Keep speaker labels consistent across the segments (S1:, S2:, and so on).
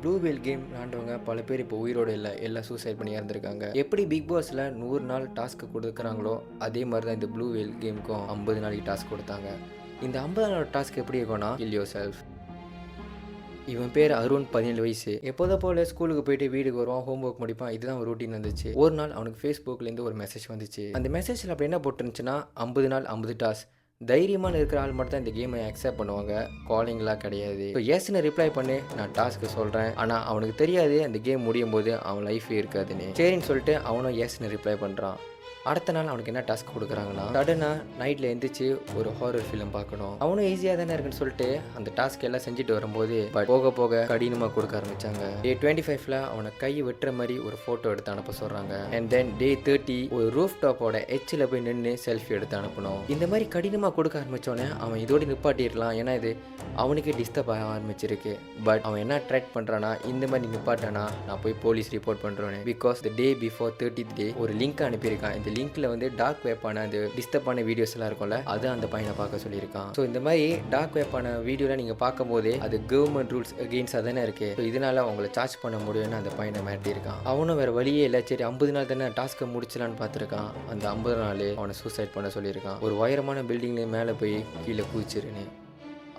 S1: Blue whale game விளாண்டவங்க பல பேர் இப்போ உயிரோடு இல்லை, எல்லாம் சூசைட் பண்ணி இறந்துருக்காங்க. எப்படி பிக் பாஸில் 100 நாள் டாஸ்க்கு கொடுக்குறாங்களோ அதே மாதிரி தான் இந்த ப்ளூ வேல் கேமுக்கும் 50 நாளைக்கு டாஸ்க் கொடுத்தாங்க. இந்த 50 நாள் டாஸ்க் எப்படி இருக்கும்னா, கில் யோர் செல்ஃப். இவன் பேர் அருண், 17 வயசு. எப்போதை போல ஸ்கூலுக்கு போயிட்டு வீட்டுக்கு வருவான், ஹோம் ஒர்க் முடிப்பான். இதுதான் ஒரு ரூட்டீன் இருந்துச்சு. ஒரு நாள் அவனுக்கு ஃபேஸ்புக்லேருந்து ஒரு மெசேஜ் வந்துச்சு. அந்த மெசேஜில் அப்படி என்ன போட்டுருந்துச்சுன்னா, 50 நாள் 50 டாஸ்க். தைரியமான இருக்கிற ஆள் மட்டும் தான் இந்த கேமை அக்செப்ட் பண்ணுவாங்க, காலிங்லாம் கிடையாது. ஸோ எஸ்ன்னு ரிப்ளை பண்ணி நான் டாஸ்க்கு சொல்கிறேன். ஆனால் அவனுக்கு தெரியாது அந்த கேம் முடியும் போது அவன் லைஃபே இருக்காதுன்னு. சரின்னு சொல்லிட்டு அவனும் எஸ்ன்னு ரிப்ளை பண்ணுறான். அடுத்த நாள் அவனுக்கு என்ன டாஸ்க் கொடுக்குறாங்கன்னா, சடனாக நைட்டில் எழுந்திரிச்சு ஒரு ஹாரர் ஃபிலிம் பார்க்கணும். அவனும் ஈஸியாக தானே இருக்குன்னு சொல்லிட்டு அந்த டாஸ்க் எல்லாம் செஞ்சுட்டு வரும்போது போக போக கடினமாக கொடுக்க ஆரம்பிச்சாங்க. டே 25ல அவனை கை வெட்டுற மாதிரி ஒரு ஃபோட்டோ எடுத்து அனுப்ப சொல்கிறாங்க. அண்ட் தென் டே 30 ஒரு ரூஃப் டாப்போட எச்சில் போய் நின்று செல்ஃபி எடுத்து அனுப்பணும். இந்த மாதிரி கடினமாக கொடுக்க ஆரம்பித்தோடனே அவன் இதோடு நிப்பாட்டிடலாம், ஏன்னா இது அவனுக்கே டிஸ்டர்ப் ஆக ஆரம்பிச்சிருக்கு. பட் அவன் என்ன ட்ரை பண்ணுறான்னா, இந்த மாதிரி நிப்பாட்டானா நான் போய் போலீஸ் ரிப்போர்ட் பண்ணுறேன். Because the day before 30th டே ஒரு லிங்க் அனுப்பியிருக்கான். இந்த லிங்க்ல வந்து டார்க் வெப்பான அந்த டிஸ்டர்பான வீடியோஸ் எல்லாம் இருக்கும்ல, அது அந்த பையனை பார்க்க சொல்லியிருக்கான். ஸோ இந்த மாதிரி டார்க் வெப்பான வீடியோலாம் நீங்கள் பார்க்கும்போது அது கவர்மெண்ட் ரூல்ஸ் அகெயின்ஸ்ட் தானே இருக்கு. ஸோ இதனால அவங்களை சார்ஜ் பண்ண முடியும்னு அந்த பையனை மாட்டியிருக்கான். அவனும் வேற வழியே இல்லை, சரி 50 நாள் தானே டாஸ்க்கை முடிச்சலான்னு பார்த்துருக்கான். அந்த 50 நாள் அவனை சூசைட் பண்ண சொல்லியிருக்கான். ஒரு உயரமான பில்டிங்ல மேலே போய் கீழே குதிச்சிருன்னு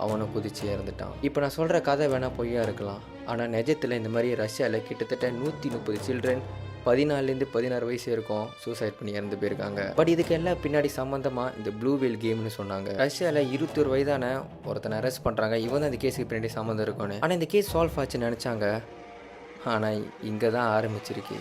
S1: அவனை குதிச்சு இறந்துட்டான். இப்போ நான் சொல்கிற கதை வேணால் பொய்யா இருக்கலாம், ஆனால் நிஜத்தில் இந்த மாதிரி ரஷ்யாவில் கிட்டத்தட்ட 130 சில்ட்ரன் 14லேருந்து 16 வயசு இருக்கும் சூசைட் பண்ணி இறந்து போயிருக்காங்க. பட் இதுக்கு எல்லாம் பின்னாடி சம்மந்தமாக இந்த ப்ளூ வேல் கேம்னு சொன்னாங்க. ரஷ்யாவில் 21 வயதான ஒருத்தனை அரெஸ்ட் பண்ணுறாங்க. இவன் தான் இந்த கேஸுக்கு பின்னாடி சம்மந்தம் இருக்கும்னு. ஆனால் இந்த கேஸ் சால்வ் ஆச்சுன்னு நினச்சாங்க. ஆனால் இங்கே தான் ஆரம்பிச்சிருக்கு.